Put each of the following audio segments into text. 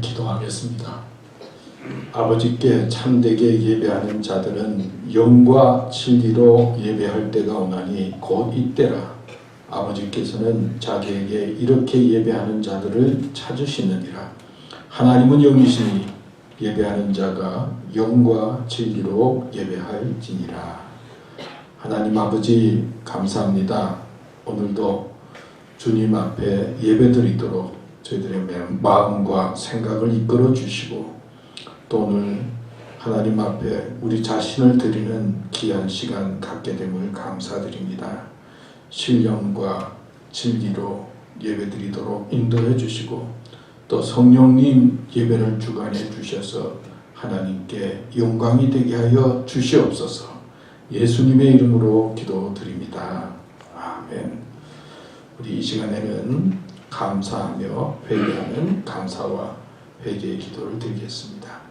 기도하겠습니다. 아버지께 참되게 예배하는 자들은 영과 진리로 예배할 때가 오나니 곧 이때라. 아버지께서는 자기에게 이렇게 예배하는 자들을 찾으시느니라. 하나님은 영이시니 예배하는 자가 영과 진리로 예배할지니라. 하나님 아버지 감사합니다. 오늘도 주님 앞에 예배드리도록 저희들의 마음과 생각을 이끌어 주시고 또 오늘 하나님 앞에 우리 자신을 드리는 귀한 시간 갖게 됨을 감사드립니다. 신령과 진리로 예배드리도록 인도해 주시고 또 성령님 예배를 주관해 주셔서 하나님께 영광이 되게 하여 주시옵소서. 예수님의 이름으로 기도드립니다. 아멘. 우리 이 시간에는 감사하며 회개하는 감사와 회개의 기도를 드리겠습니다.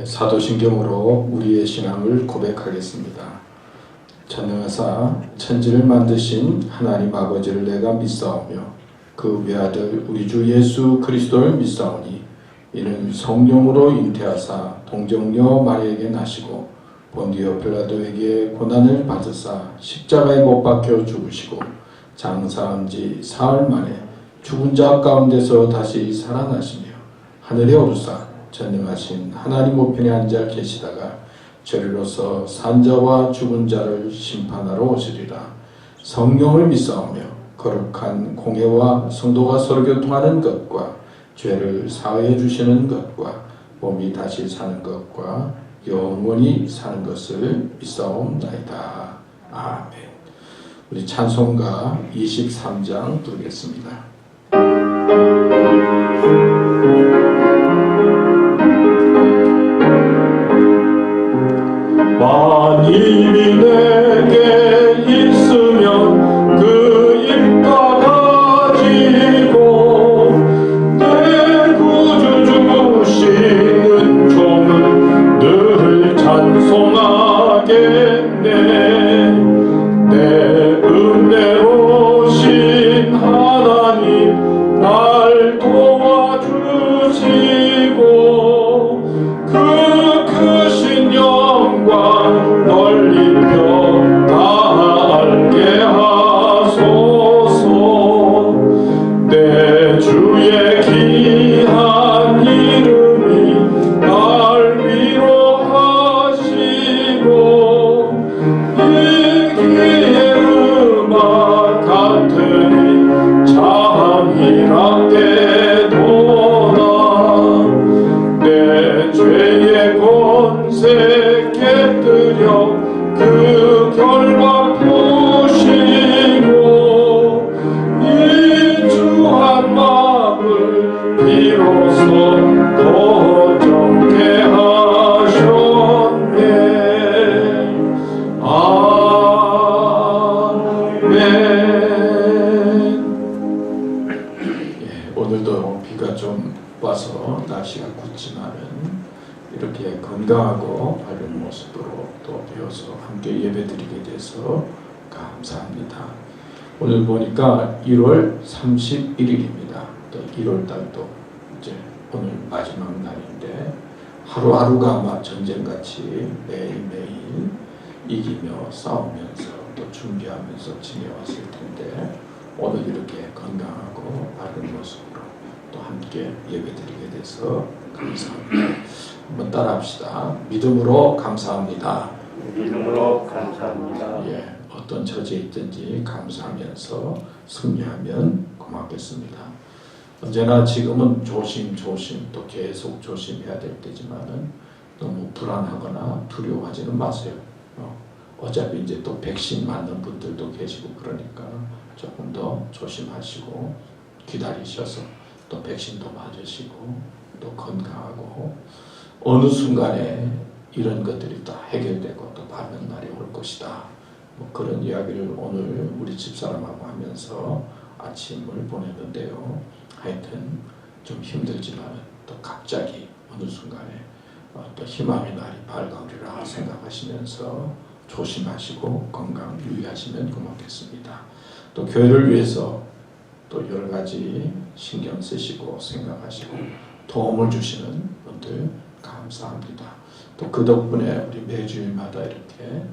사도신경으로 우리의 신앙을 고백하겠습니다. 전능하사 천지를 만드신 하나님 아버지를 내가 믿사오며 그 외아들 우리 주 예수 그리스도를 믿사오니 이는 성령으로 잉태하사 동정녀 마리아에게 나시고 본디오 빌라도에게 고난을 받으사 십자가에 못 박혀 죽으시고 장사한 지 사흘 만에 죽은 자 가운데서 다시 살아나시며 하늘에 오르사 전능하신 하나님 우편에 앉아 계시다가 저리로서 산자와 죽은 자를 심판하러 오시리라. 성령을 믿사오며 거룩한 공회와 성도가 서로 교통하는 것과 죄를 사하여 주시는 것과 몸이 다시 사는 것과 영원히 사는 것을 믿사옵나이다. 아멘. 우리 찬송가 23장 부르겠습니다. 만일이 내게 있으면 그 입과 가지고 내 구주 주시는 종을 늘 찬송하겠네. 내 은혜로우신 하나님 날 도와주시고 그 크신 영광 널리 펴닿게 하소서. 내 주의 귀한 이름이 날 위로하시고 이 귀의 음악 같으니 참이랍게도다. 내 죄의 권세 깨뜨려 그 결과 푸시고 이 주한 마음을 비로소 더 정케 하셨네. 아멘. 오늘도 비가 좀 와서 날씨가 굳지만은 이렇게 건강하고 밝은 모습으로 또 배워서 함께 예배드리게 돼서 감사합니다. 오늘 보니까 1월 31일입니다. 또 1월 달도 이제 오늘 마지막 날인데 하루하루가 아마 전쟁같이 매일매일 이기며 싸우면서 또 준비하면서 지내왔을 텐데 오늘 이렇게 건강하고 바른 모습으로 또 함께 예배드리게 돼서 감사합니다. 한번 따라합시다. 믿음으로 감사합니다. 믿음으로 감사합니다. 예, 어떤 처지에 있든지 감사하면서 승리하면 고맙겠습니다. 언제나 지금은 조심 또 계속 조심해야 될 때지만은 너무 불안하거나 두려워하지는 마세요. 어차피 이제 또 백신 맞는 분들도 계시고 그러니까 조금 더 조심하시고 기다리셔서 또 백신도 맞으시고 또 건강하고 어느 순간에 이런 것들이 다 해결되고 또 바른 날이 올 것이다. 뭐 그런 이야기를 오늘 우리 집사람하고 하면서 아침을 보냈는데요. 하여튼 좀 힘들지만 또 갑자기 어느 순간에 또 희망의 날이 밝아오리라 생각하시면서 조심하시고 건강 유의하시면 고맙겠습니다. 또 교회를 위해서 또 여러 가지 신경 쓰시고 생각하시고 도움을 주시는 분들 감사합니다. 또 그 덕분에 우리 매주일마다 이렇게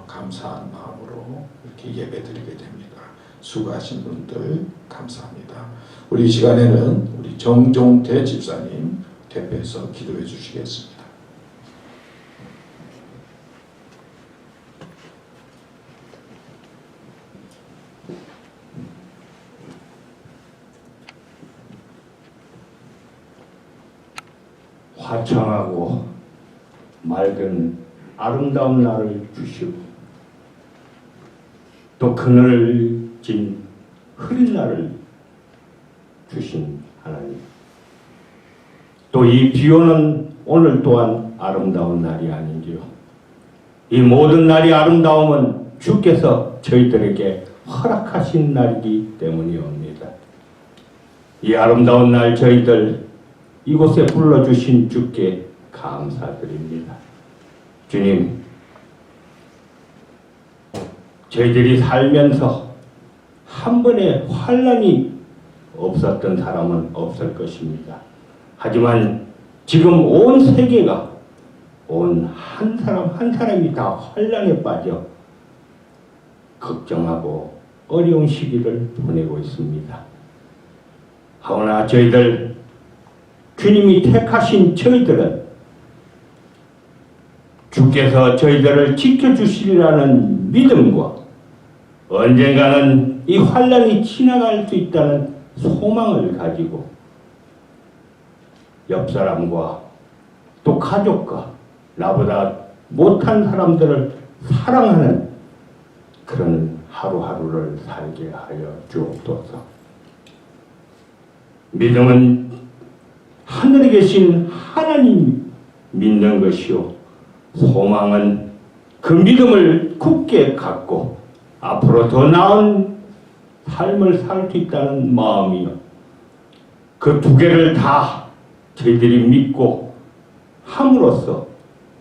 감사한 마음으로 이렇게 예배드리게 됩니다. 수고하신 분들 감사합니다. 우리 이 시간에는 우리 정종태 집사님 대표해서 기도해 주시겠습니다. 화창하고 맑은 아름다운 날을 주시고 또 그늘진 흐린 날을 주신 하나님, 또 이 비오는 오늘 또한 아름다운 날이 아닌지요. 이 모든 날이 아름다움은 주께서 저희들에게 허락하신 날이기 때문이옵니다. 이 아름다운 날 저희들 이곳에 불러주신 주께 감사드립니다. 주님, 저희들이 살면서 한 번의 환난이 없었던 사람은 없을 것입니다. 하지만 지금 온 세계가 온 한 사람 한 사람이 다 환난에 빠져 걱정하고 어려운 시기를 보내고 있습니다. 하오나 저희들 주님이 택하신 저희들은 주께서 저희들을 지켜주시리라는 믿음과 언젠가는 이 환난이 지나갈 수 있다는 소망을 가지고 옆 사람과 또 가족과 나보다 못한 사람들을 사랑하는 그런 하루하루를 살게 하여 주옵소서. 믿음은 하늘에 계신 하나님 믿는 것이요, 소망은 그 믿음을 굳게 갖고 앞으로 더 나은 삶을 살 수 있다는 마음이요, 그 두 개를 다 저희들이 믿고 함으로써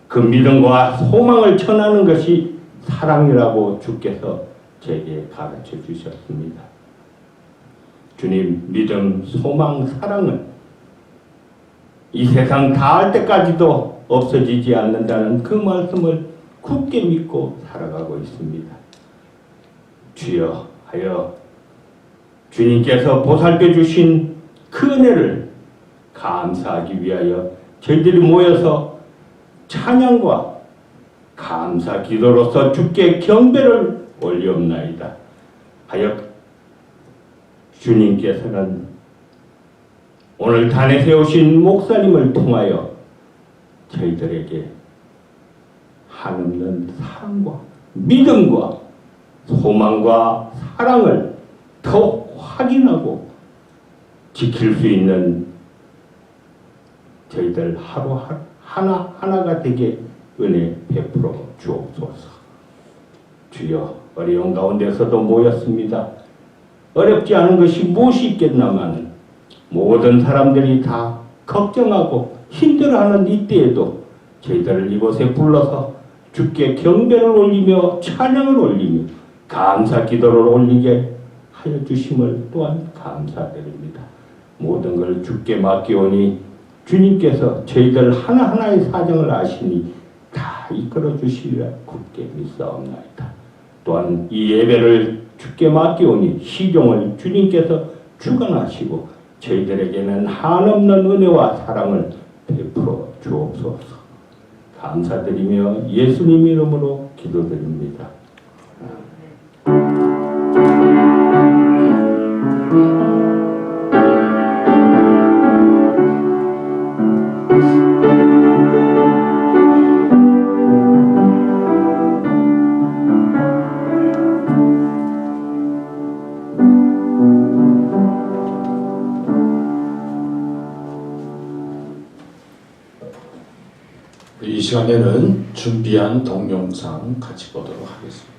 그 믿음과 소망을 전하는 것이 사랑이라고 주께서 제게 가르쳐 주셨습니다. 주님, 믿음, 소망, 사랑은 이 세상 다할 때까지도 없어지지 않는다는 그 말씀을 굳게 믿고 살아가고 있습니다. 주여 하여 주님께서 보살펴 주신 그 은혜를 감사하기 위하여 저희들이 모여서 찬양과 감사 기도로서 주께 경배를 올리옵나이다. 하여 주님께서는 오늘 단에 세우신 목사님을 통하여 저희들에게 한없는 사랑과 믿음과 소망과 사랑을 더 확인하고 지킬 수 있는 저희들 하루하루 하나하나가 되게 은혜 베풀어 주옵소서. 주여, 어려운 가운데서도 모였습니다. 어렵지 않은 것이 무엇이 있겠나마는 모든 사람들이 다 걱정하고 힘들어하는 이때에도 저희들을 이곳에 불러서 주께 경배를 올리며 찬양을 올리며 감사 기도를 올리게 하여 주심을 또한 감사드립니다. 모든 걸 주께 맡기오니 주님께서 저희들 하나하나의 사정을 아시니 다 이끌어 주시리라 굳게 믿사옵나이다. 또한 이 예배를 주께 맡기오니 시종을 주님께서 주관하시고 저희들에게는 한없는 은혜와 사랑을 베풀어 주옵소서. 감사드리며 예수님 이름으로 기도드립니다. 이 시간에는 준비한 동영상 같이 보도록 하겠습니다.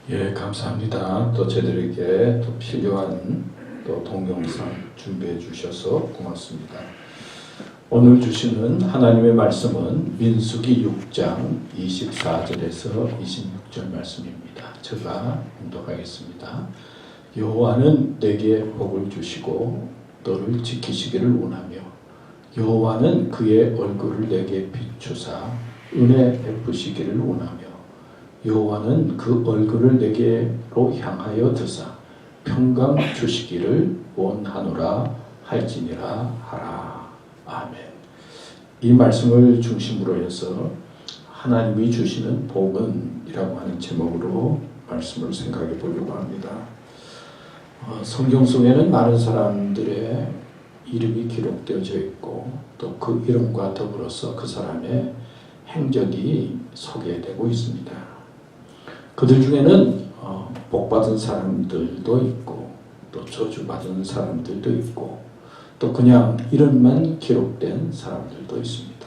예, 감사합니다. 또 저희들에게 또 필요한 또 동영상 준비해 주셔서 고맙습니다. 오늘 주시는 하나님의 말씀은 민수기 6장 24절에서 26절 말씀입니다. 제가 봉독하겠습니다. 여호와는 내게 복을 주시고 너를 지키시기를 원하며 여호와는 그의 얼굴을 내게 비추사 은혜 베푸시기를 원하며 여호와는 그 얼굴을 내게로 향하여 드사 평강 주시기를 원하노라 할지니라 하라. 아멘. 이 말씀을 중심으로 해서 하나님이 주시는 복은이라고 하는 제목으로 말씀을 생각해 보려고 합니다. 성경 속에는 많은 사람들의 이름이 기록되어져 있고 또 그 이름과 더불어서 그 사람의 행적이 소개되고 있습니다. 그들 중에는 복받은 사람들도 있고 또 저주받은 사람들도 있고 또 그냥 이름만 기록된 사람들도 있습니다.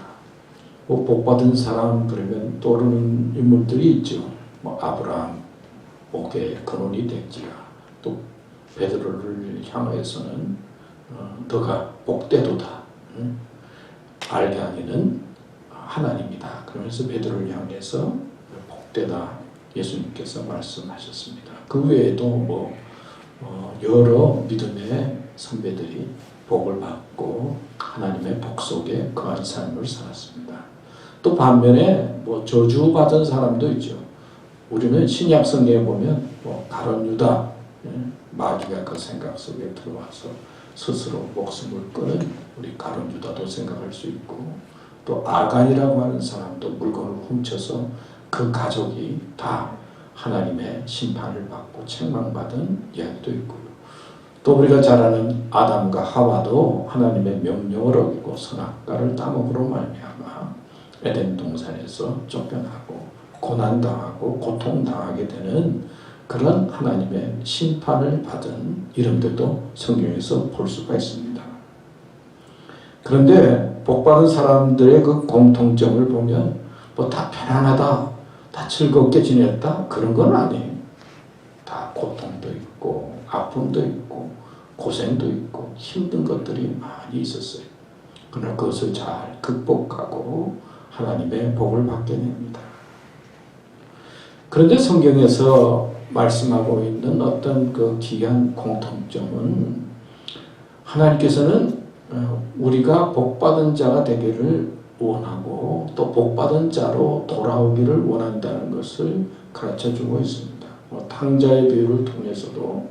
뭐 복받은 사람 그러면 떠오르는 인물들이 있죠. 뭐 아브라함, 복의 근원이 될지라. 또 베드로를 향해서는 너가 복되도다. 알게 하기는 하나님이다. 그러면서 베드로를 향해서 복되다 예수님께서 말씀하셨습니다. 그 외에도 뭐 여러 믿음의 선배들이 복을 받고 하나님의 복 속에 거한 삶을 살았습니다. 또 반면에 뭐 저주받은 사람도 있죠. 우리는 신약 성경에 보면 뭐 가룟 유다, 마귀가 그 생각 속에 들어와서 스스로 목숨을 끊은 우리 가룟 유다도 생각할 수 있고, 또 아간이라고 하는 사람도 물건을 훔쳐서 그 가족이 다 하나님의 심판을 받고 책망받은 이야기도 있고요. 또 우리가 잘 아는 아담과 하와도 하나님의 명령을 어기고 선악과를 따먹으로 말미암아 에덴 동산에서 쫓겨나고 고난당하고 고통당하게 되는 그런 하나님의 심판을 받은 이름들도 성경에서 볼 수가 있습니다. 그런데 복받은 사람들의 그 공통점을 보면 뭐 다 편안하다, 다 즐겁게 지냈다 그런 건 아니에요. 다 고통도 있고 아픔도 있고 고생도 있고 힘든 것들이 많이 있었어요. 그러나 그것을 잘 극복하고 하나님의 복을 받게 됩니다. 그런데 성경에서 말씀하고 있는 어떤 그 귀한 공통점은 하나님께서는 우리가 복받은 자가 되기를 원하고 또 복받은 자로 돌아오기를 원한다는 것을 가르쳐주고 있습니다. 탕자의 비유를 통해서도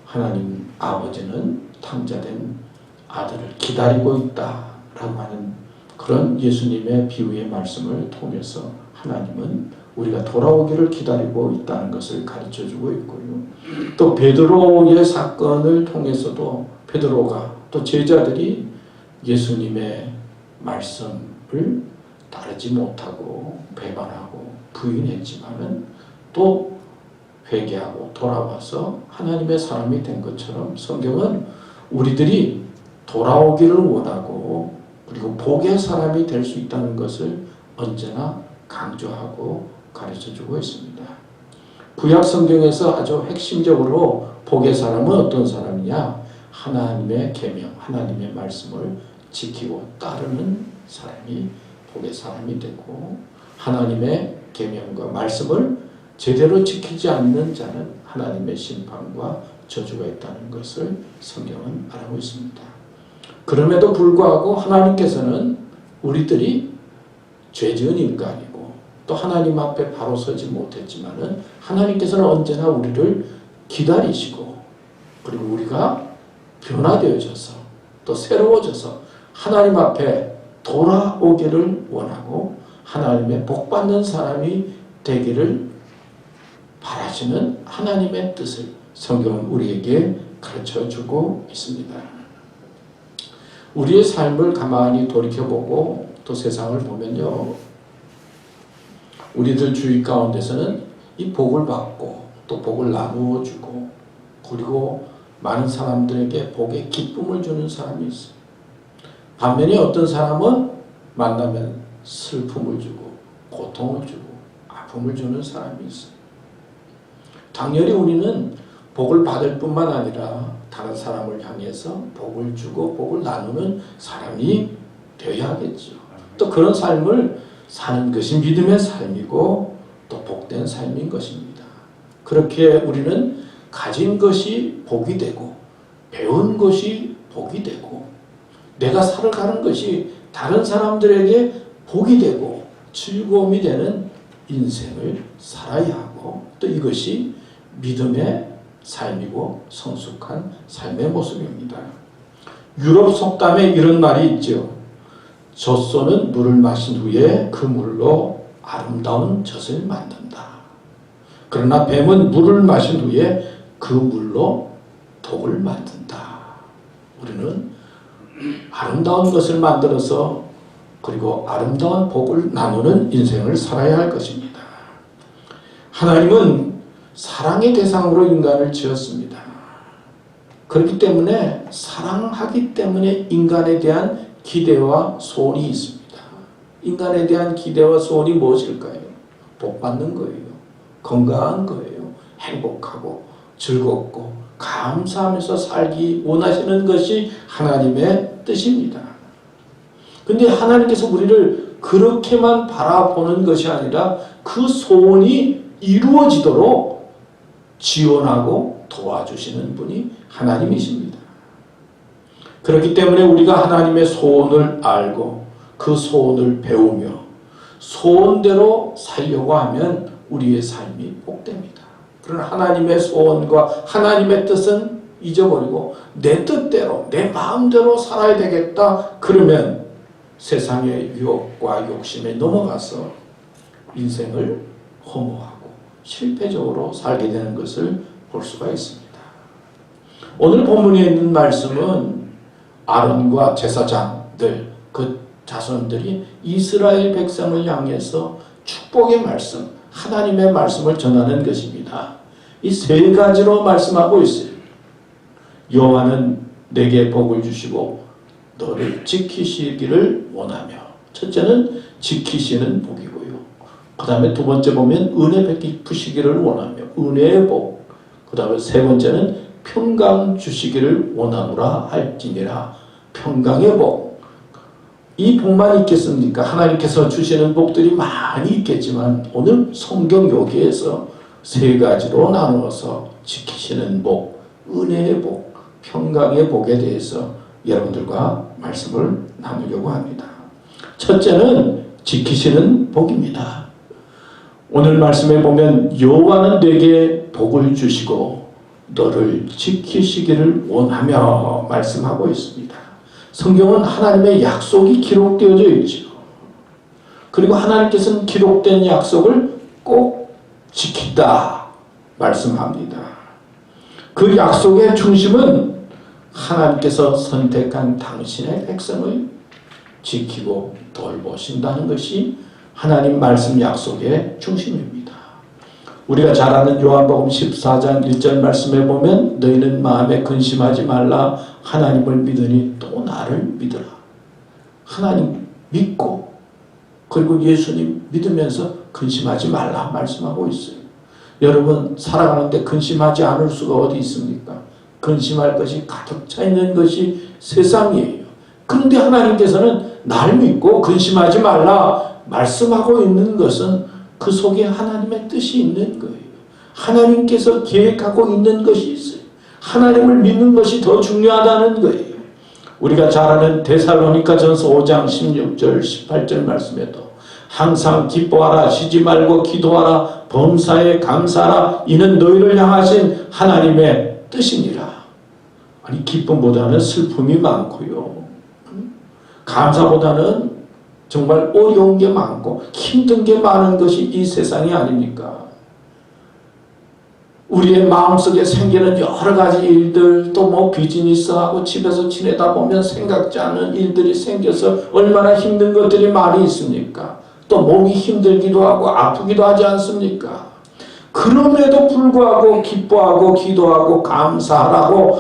하나님 아버지는 탕자된 아들을 기다리고 있다라고 하는 그런 예수님의 비유의 말씀을 통해서 하나님은 우리가 돌아오기를 기다리고 있다는 것을 가르쳐주고 있고요. 또 베드로의 사건을 통해서도 베드로가 또 제자들이 예수님의 말씀을 따르지 못하고 배반하고 부인했지만은 또 회개하고 돌아와서 하나님의 사람이 된 것처럼 성경은 우리들이 돌아오기를 원하고 그리고 복의 사람이 될 수 있다는 것을 언제나 강조하고 가르쳐주고 있습니다. 구약 성경에서 아주 핵심적으로 복의 사람은 어떤 사람이냐? 하나님의 계명, 하나님의 말씀을 지키고 따르는 사람이 복의 사람이 되고, 하나님의 계명과 말씀을 제대로 지키지 않는 자는 하나님의 심판과 저주가 있다는 것을 성경은 말하고 있습니다. 그럼에도 불구하고 하나님께서는 우리들이 죄지은 인간이고 또 하나님 앞에 바로 서지 못했지만은 하나님께서는 언제나 우리를 기다리시고 그리고 우리가 변화되어져서 또 새로워져서 하나님 앞에 돌아오기를 원하고 하나님의 복받는 사람이 되기를 바라시는 하나님의 뜻을 성경은 우리에게 가르쳐주고 있습니다. 우리의 삶을 가만히 돌이켜보고 또 세상을 보면요, 우리들 주위 가운데서는 이 복을 받고 또 복을 나누어 주고 그리고 많은 사람들에게 복의 기쁨을 주는 사람이 있어요. 반면에 어떤 사람은 만나면 슬픔을 주고 고통을 주고 아픔을 주는 사람이 있어요. 당연히 우리는 복을 받을 뿐만 아니라 다른 사람을 향해서 복을 주고 복을 나누는 사람이 되어야 하겠죠. 또 그런 삶을 사는 것이 믿음의 삶이고 또 복된 삶인 것입니다. 그렇게 우리는 가진 것이 복이 되고 배운 것이 복이 되고 내가 살아가는 것이 다른 사람들에게 복이 되고 즐거움이 되는 인생을 살아야 하고 또 이것이 믿음의 삶이고 성숙한 삶의 모습입니다. 유럽 속담에 이런 말이 있죠. 젖소는 물을 마신 후에 그 물로 아름다운 젖을 만든다. 그러나 뱀은 물을 마신 후에 그 물로 독을 만든다. 우리는 아름다운 것을 만들어서 그리고 아름다운 복을 나누는 인생을 살아야 할 것입니다. 하나님은 사랑의 대상으로 인간을 지었습니다. 그렇기 때문에 사랑하기 때문에 인간에 대한 기대와 소원이 있습니다. 인간에 대한 기대와 소원이 무엇일까요? 복 받는 거예요. 건강한 거예요. 행복하고 즐겁고 감사하면서 살기 원하시는 것이 하나님의 뜻입니다. 근데 하나님께서 우리를 그렇게만 바라보는 것이 아니라 그 소원이 이루어지도록 지원하고 도와주시는 분이 하나님이십니다. 그렇기 때문에 우리가 하나님의 소원을 알고 그 소원을 배우며 소원대로 살려고 하면 우리의 삶이 복됩니다. 그러나 하나님의 소원과 하나님의 뜻은 잊어버리고 내 뜻대로 내 마음대로 살아야 되겠다 그러면 세상의 유혹과 욕심에 넘어가서 인생을 허무하고 실패적으로 살게 되는 것을 볼 수가 있습니다. 오늘 본문에 있는 말씀은 아론과 제사장들 그 자손들이 이스라엘 백성을 향해서 축복의 말씀, 하나님의 말씀을 전하는 것입니다. 이 세 가지로 말씀하고 있어요. 여호와는 내게 복을 주시고 너를 지키시기를 원하며. 첫째는 지키시는 복이고요. 그 다음에 두 번째 보면 은혜 베푸시기를 원하며 은혜의 복. 그 다음에 세 번째는 평강 주시기를 원하노라 할지니라. 평강의 복. 이 복만 있겠습니까? 하나님께서 주시는 복들이 많이 있겠지만 오늘 성경 여기에서 세 가지로 나누어서 지키시는 복, 은혜의 복, 평강의 복에 대해서 여러분들과 말씀을 나누려고 합니다. 첫째는 지키시는 복입니다. 오늘 말씀에 보면 여호와는 내게 복을 주시고 너를 지키시기를 원하며 말씀하고 있습니다. 성경은 하나님의 약속이 기록되어져 있죠. 그리고 하나님께서는 기록된 약속을 꼭 지킨다 말씀합니다. 그 약속의 중심은 하나님께서 선택한 당신의 백성을 지키고 돌보신다는 것이 하나님 말씀 약속의 중심입니다. 우리가 잘 아는 요한복음 14장 1절 말씀에 보면 너희는 마음에 근심하지 말라 하나님을 믿으니 또 나를 믿으라. 하나님 믿고 그리고 예수님 믿으면서 근심하지 말라 말씀하고 있어요. 여러분 살아가는데 근심하지 않을 수가 어디 있습니까? 근심할 것이 가득 차 있는 것이 세상이에요. 그런데 하나님께서는 날 믿고 근심하지 말라 말씀하고 있는 것은 그 속에 하나님의 뜻이 있는 거예요. 하나님께서 계획하고 있는 것이 있어요. 하나님을 믿는 것이 더 중요하다는 거예요. 우리가 잘 아는 데살로니가전서 5장 16절 18절 말씀에도 항상 기뻐하라 쉬지 말고 기도하라 범사에 감사하라 이는 너희를 향하신 하나님의 뜻이니라. 아니 기쁨보다는 슬픔이 많고요. 감사보다는 정말 어려운 게 많고 힘든 게 많은 것이 이 세상이 아닙니까? 우리의 마음속에 생기는 여러 가지 일들 또 뭐 비즈니스하고 집에서 지내다 보면 생각지 않은 일들이 생겨서 얼마나 힘든 것들이 많이 있습니까? 또 몸이 힘들기도 하고 아프기도 하지 않습니까? 그럼에도 불구하고 기뻐하고 기도하고 감사하라고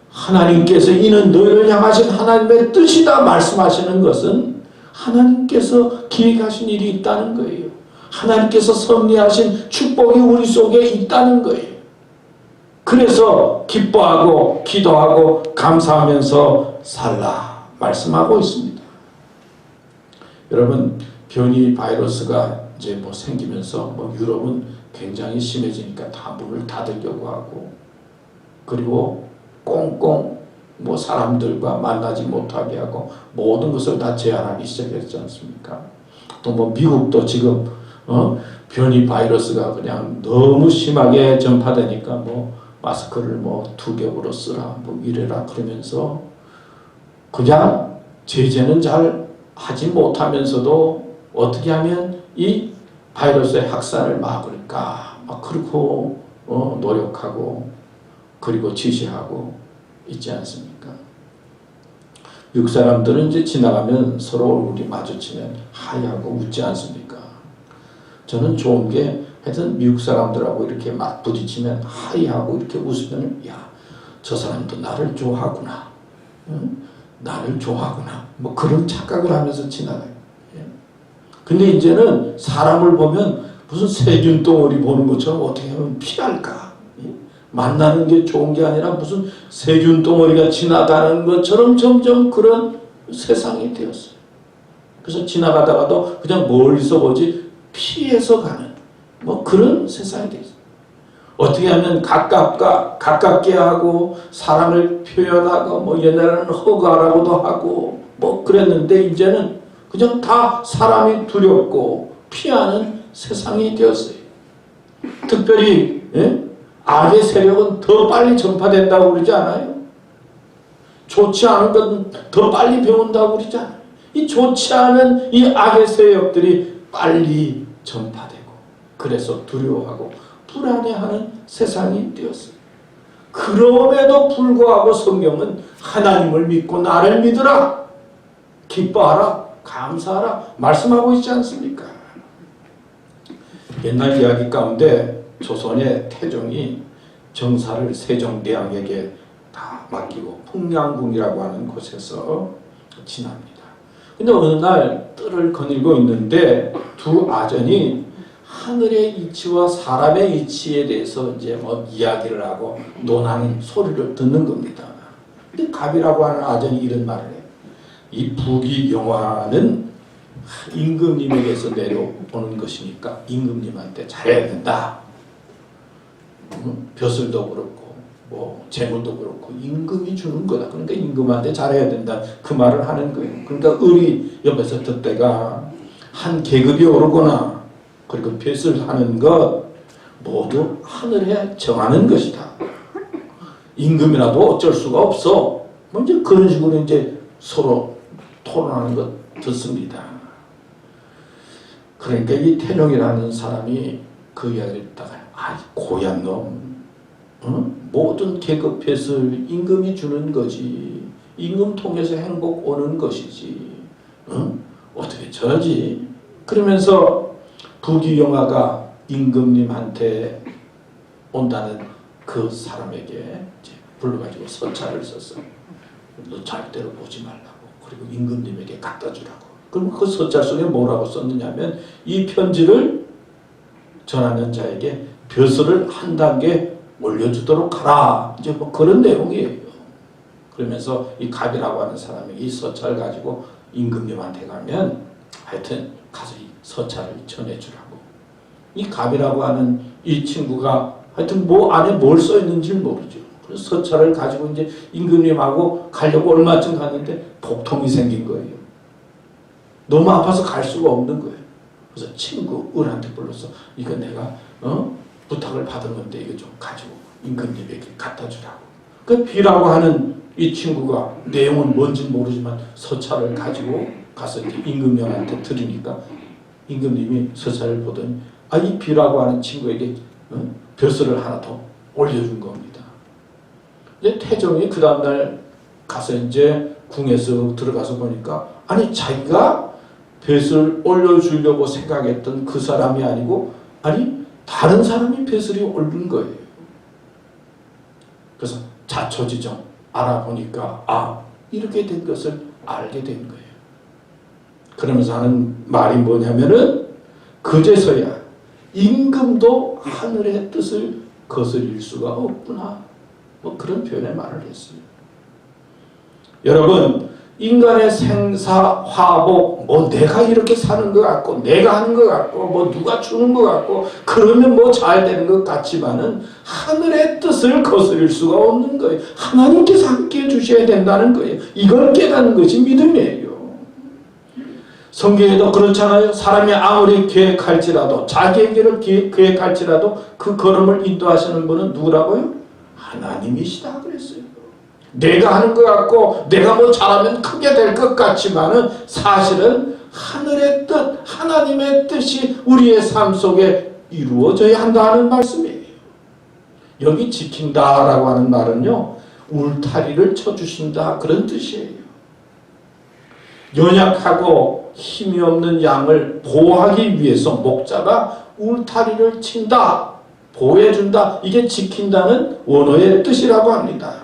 하나님께서 이는 너희를 향하신 하나님의 뜻이다 말씀하시는 것은 하나님께서 기획하신 일이 있다는 거예요. 하나님께서 섭리하신 축복이 우리 속에 있다는 거예요. 그래서 기뻐하고 기도하고 감사하면서 살라 말씀하고 있습니다. 여러분 변이 바이러스가 이제 뭐 생기면서 뭐 유럽은 굉장히 심해지니까 다 문을 닫으려고 하고 그리고 꽁꽁 뭐 사람들과 만나지 못하게 하고 모든 것을 다 제한하기 시작했지 않습니까? 또 뭐 미국도 지금 변이 바이러스가 그냥 너무 심하게 전파되니까 뭐 마스크를 뭐 2겹으로 쓰라 뭐 이래라 그러면서 그냥 제재는 잘 하지 못하면서도 어떻게 하면 이 바이러스의 확산을 막을까 막 그렇고 노력하고 그리고 지시하고 있지 않습니까? 미국 사람들은 이제 지나가면 서로 얼굴이 마주치면 하이하고 웃지 않습니까? 저는 좋은 게 하여튼 미국 사람들하고 이렇게 막 부딪히면 하이하고 이렇게 웃으면 야 저 사람도 나를 좋아하구나. 나를 좋아하구나. 뭐 그런 착각을 하면서 지나가요. 근데 이제는 사람을 보면 무슨 세균 덩어리 보는 것처럼 어떻게 하면 피할까? 만나는 게 좋은 게 아니라 무슨 세균 덩어리가 지나가는 것처럼 점점 그런 세상이 되었어요. 그래서 지나가다가도 그냥 멀리서 보지 피해서 가는 뭐 그런 세상이 되었어요. 어떻게 하면 가깝게 하고 사랑을 표현하고 뭐 옛날에는 허가라고도 하고 뭐 그랬는데 이제는 그냥 다 사람이 두렵고 피하는 세상이 되었어요. 특별히 악의 세력은 더 빨리 전파된다고 그러지 않아요? 좋지 않은 건 더 빨리 배운다고 그러지 않아요? 이 좋지 않은 이 악의 세력들이 빨리 전파되고 그래서 두려워하고 불안해하는 세상이 되었어요. 그럼에도 불구하고 성경은 하나님을 믿고 나를 믿으라, 기뻐하라, 감사하라 말씀하고 있지 않습니까? 옛날 이야기 가운데 조선의 태종이 정사를 세종대왕에게 다 맡기고 풍량궁이라고 하는 곳에서 지납니다. 근데 어느 날 뜰을 거닐고 있는데 두 아전이 하늘의 이치와 사람의 이치에 대해서 이제 뭐 이야기를 하고 논하는 소리를 듣는 겁니다. 근데 갑이라고 하는 아전이 이런 말을 해요. 이 부귀영화는 임금님에게서 내려오는 것이니까 임금님한테 잘해야 된다. 벼슬도 그렇고 뭐 재물도 그렇고 임금이 주는 거다. 그러니까 임금한테 잘해야 된다. 그 말을 하는 거예요. 그러니까 을이 옆에서 듣다가 한 계급이 오르거나 그리고 벼슬 하는 것 모두 하늘에 정하는 것이다. 임금이라도 어쩔 수가 없어. 뭐 이제 그런 식으로 이제 서로 토론하는 것 듣습니다. 그러니까 이 태룡이라는 사람이 그 이야기를 듣다가 아, 고얀 놈. 모든 계급 벼슬 임금이 주는 거지. 임금 통해서 행복 오는 것이지. 어떻게 저러지? 그러면서 부귀영화가 임금님한테 온다는 그 사람에게 이제 불러가지고 서찰을 썼어. 너 절대로 보지 말라고. 그리고 임금님에게 갖다 주라고. 그럼 그 서찰 속에 뭐라고 썼느냐면 이 편지를 전하는 자에게 벼슬을 한 단계 올려주도록 하라. 이제 뭐 그런 내용이에요. 그러면서 이 갑이라고 하는 사람이 이 서찰을 가지고 임금님한테 가면 하여튼 가서 이 서찰을 전해주라고. 이 갑이라고 하는 이 친구가 하여튼 뭐 안에 뭘 써 있는지 모르죠. 그래서 서찰을 가지고 이제 임금님하고 가려고 얼마쯤 갔는데 복통이 생긴 거예요. 너무 아파서 갈 수가 없는 거예요. 그래서 친구 을한테 불러서 이거 내가 부탁을 받은 건데 이거 좀 가지고 임금님에게 갖다 주라고. 그 비라고 하는 이 친구가 내용은 뭔지 모르지만 서찰을 가지고 가서 이제 임금님한테 드리니까 임금님이 서찰을 보더니 아, 이 비라고 하는 친구에게 벼슬을 하나 더 올려준 겁니다. 근데 태종이 그 다음날 가서 이제 궁에서 들어가서 보니까 아니 자기가 벼슬 올려주려고 생각했던 그 사람이 아니고 아니 다른 사람이 벼슬이 오른 거예요. 그래서 자초지종 알아보니까 아 이렇게 된 것을 알게 된 거예요. 그러면서 하는 말이 뭐냐면은 그제서야 임금도 하늘의 뜻을 거스릴 수가 없구나. 뭐 그런 표현의 말을 했어요. 여러분 인간의 생사, 화복, 뭐 내가 이렇게 사는 것 같고 내가 하는 것 같고 뭐 누가 주는 것 같고 그러면 뭐 잘 되는 것 같지만은 하늘의 뜻을 거스릴 수가 없는 거예요. 하나님께서 함께 주셔야 된다는 거예요. 이걸 깨닫는 것이 믿음이에요. 성경에도 그렇잖아요. 사람이 아무리 계획할지라도 자기에게를 계획할지라도 그 걸음을 인도하시는 분은 누구라고요? 하나님이시다 그랬어요. 내가 하는 것 같고 내가 뭐 잘하면 크게 될 것 같지만은 사실은 하늘의 뜻, 하나님의 뜻이 우리의 삶 속에 이루어져야 한다는 말씀이에요. 여기 지킨다라고 하는 말은요, 울타리를 쳐주신다 그런 뜻이에요. 연약하고 힘이 없는 양을 보호하기 위해서 목자가 울타리를 친다, 보호해준다. 이게 지킨다는 원어의 뜻이라고 합니다.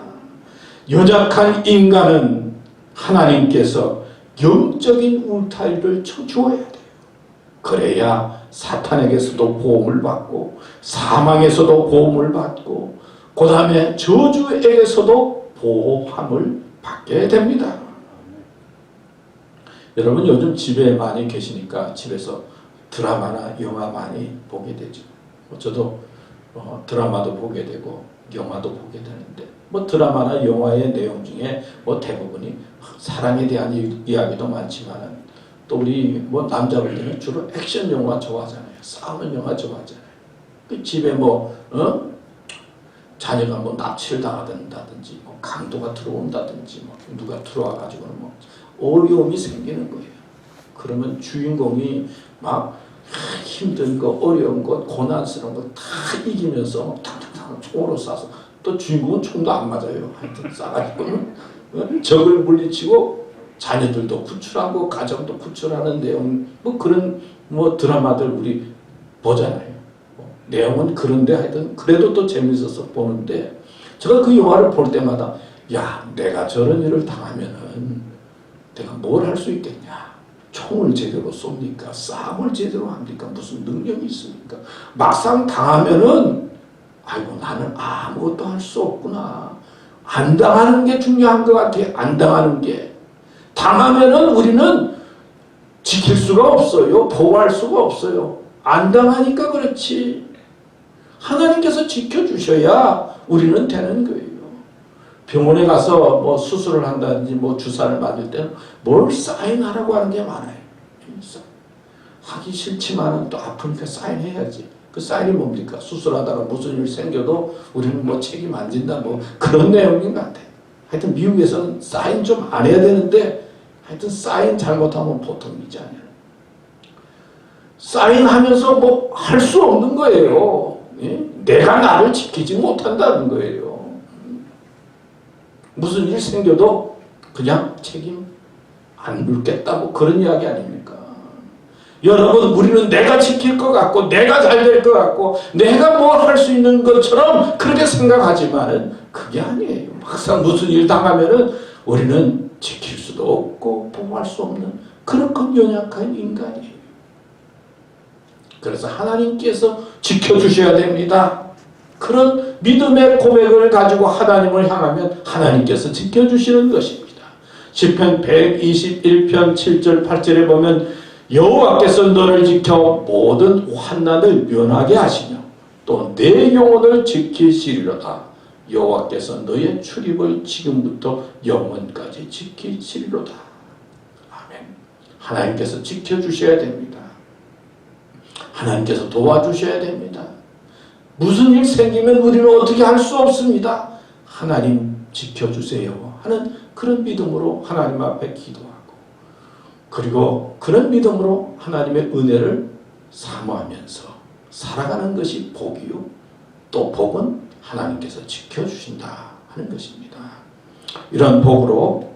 연약한 인간은 하나님께서 영적인 울타리를 쳐주어야 돼요. 그래야 사탄에게서도 보험을 받고 사망에서도 보험을 받고 그 다음에 저주에게서도 보호함을 받게 됩니다. 여러분 요즘 집에 많이 계시니까 집에서 드라마나 영화 많이 보게 되죠. 저도 드라마도 보게 되고 영화도 보게 되는데 드라마나 영화의 내용 중에 대부분이 사랑에 대한 이야기도 많지만 또 우리 남자분들은 주로 액션 영화 좋아하잖아요. 싸우는 영화 좋아하잖아요. 그 집에 자녀가 납치를 당하든지 강도가 들어온다든지 누가 들어와 가지고는 어려움이 생기는 거예요. 그러면 주인공이 막 힘든 거, 어려운 것, 고난스러운 거 다 이기면서 탕탕탕 총으로 쏴서 또 주인공은 총도 안 맞아요. 하여튼 쏴가지고는 적을 물리치고 자녀들도 구출하고 가정도 구출하는 내용 그런 드라마들 우리 보잖아요. 내용은 그런데 하여튼 그래도 또 재밌어서 보는데 제가 그 영화를 볼 때마다 야 내가 저런 일을 당하면은 내가 뭘 할 수 있겠냐. 총을 제대로 쏩니까? 싸움을 제대로 합니까? 무슨 능력이 있습니까? 막상 당하면은 아이고 나는 아무것도 할 수 없구나. 안 당하는 게 중요한 것 같아. 안 당하는 게. 당하면은 우리는 지킬 수가 없어요. 보호할 수가 없어요. 안 당하니까 그렇지. 하나님께서 지켜주셔야 우리는 되는 거예요. 병원에 가서 수술을 한다든지 주사를 맞을 때는 뭘 사인하라고 하는 게 많아요. 하기 싫지만 또 아프니까 사인해야지. 그 사인이 뭡니까? 수술하다가 무슨 일 생겨도 우리는 책임 안 진다 그런 내용인 것 같아요. 하여튼 미국에서는 사인 좀 안 해야 되는데 하여튼 사인 잘못하면 보통이지 않아요. 사인하면서 할 수 없는 거예요. 예? 내가 나를 지키지 못한다는 거예요. 무슨 일 생겨도 그냥 책임 안 물겠다 그런 이야기 아닙니까? 여러분 우리는 내가 지킬 것 같고 내가 잘 될 것 같고 내가 할 수 있는 것처럼 그렇게 생각하지만 그게 아니에요. 막상 무슨 일 당하면은 우리는 지킬 수도 없고 보호할 수 없는 그렇게 연약한 인간이에요. 그래서 하나님께서 지켜주셔야 됩니다. 그런 믿음의 고백을 가지고 하나님을 향하면 하나님께서 지켜주시는 것입니다. 시편 121편 7절 8절에 보면 여호와께서 너를 지켜 모든 환난을 면하게 하시며 또 내 영혼을 지키시리로다. 여호와께서 너의 출입을 지금부터 영원까지 지키시리로다. 아멘. 하나님께서 지켜주셔야 됩니다. 하나님께서 도와주셔야 됩니다. 무슨 일 생기면 우리는 어떻게 할 수 없습니다. 하나님 지켜주세요 하는 그런 믿음으로 하나님 앞에 기도하고 그리고 그런 믿음으로 하나님의 은혜를 사모하면서 살아가는 것이 복이요. 또 복은 하나님께서 지켜주신다 하는 것입니다. 이런 복으로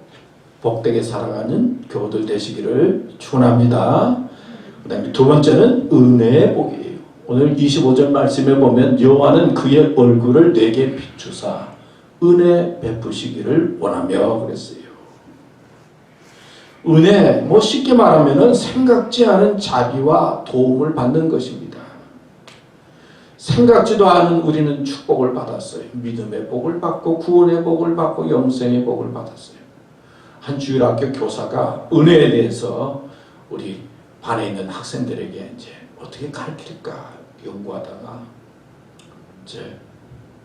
복되게 살아가는 교우들 되시기를 축원합니다. 그 다음에 두 번째는 은혜의 복이에요. 오늘 25절 말씀에 보면 여호와는 그의 얼굴을 내게 비추사 은혜 베푸시기를 원하며 그랬어요. 은혜, 쉽게 말하면 생각지 않은 자비와 도움을 받는 것입니다. 생각지도 않은 우리는 축복을 받았어요. 믿음의 복을 받고 구원의 복을 받고 영생의 복을 받았어요. 한 주일학교 교사가 은혜에 대해서 우리 반에 있는 학생들에게 이제 어떻게 가르칠까 연구하다가 이제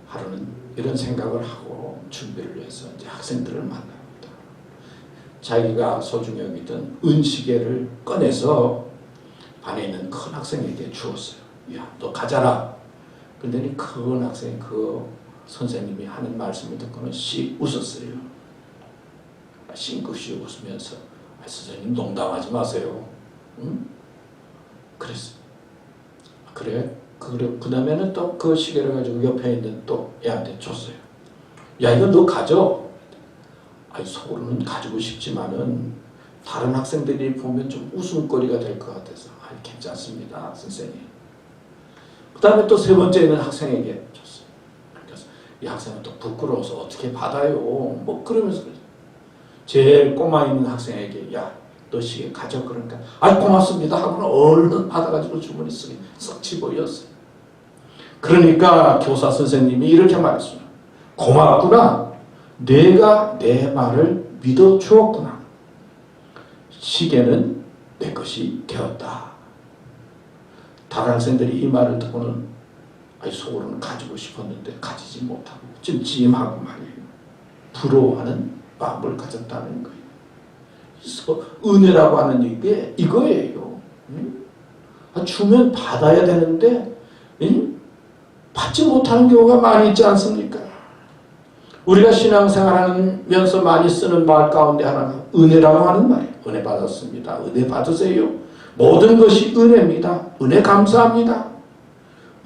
하루는 이런 생각을 하고 준비를 해서 이제 학생들을 만납니다. 자기가 소중히 여기던 은시계를 꺼내서 반에 있는 큰 학생에게 주었어요. 야, 너 가져라. 그런데 큰 학생이 그 선생님이 하는 말씀을 듣고는 씩 웃었어요. 싱긋씩 웃으면서 선생님 농담하지 마세요. 응? 그랬어요. 그래? 그 다음에는 또 그 시계를 가지고 옆에 있는 또 애한테 줬어요. 야, 이거 너 가져. 아니, 속으로는 가지고 싶지만은 다른 학생들이 보면 좀 웃음거리가 될 것 같아서 아니, 괜찮습니다, 선생님. 그 다음에 또 세 번째 있는 학생에게 줬어요. 그래서 이 학생은 또 부끄러워서 어떻게 받아요? 뭐 그러면서 제일 꼬마 있는 학생에게 야, 너 시계 가져. 그러니까 아 고맙습니다 하고는 얼른 받아가지고 주머니 썩 집어였어요. 그러니까 교사 선생님이 이렇게 말했어요. 고맙구나. 내가 내 말을 믿어 주었구나. 시계는 내 것이 되었다. 다른 학생들이 이 말을 듣고는 속으로는 가지고 싶었는데 가지지 못하고 찜찜하고 말이에요. 부러워하는 마음을 가졌다는 거예요. 그래서 은혜라고 하는 게 이거예요. 주면 받아야 되는데 받지 못하는 경우가 많이 있지 않습니까? 우리가 신앙생활하면서 많이 쓰는 말 가운데 하나가 은혜라고 하는 말이에요. 은혜 받았습니다. 은혜 받으세요. 모든 것이 은혜입니다. 은혜 감사합니다.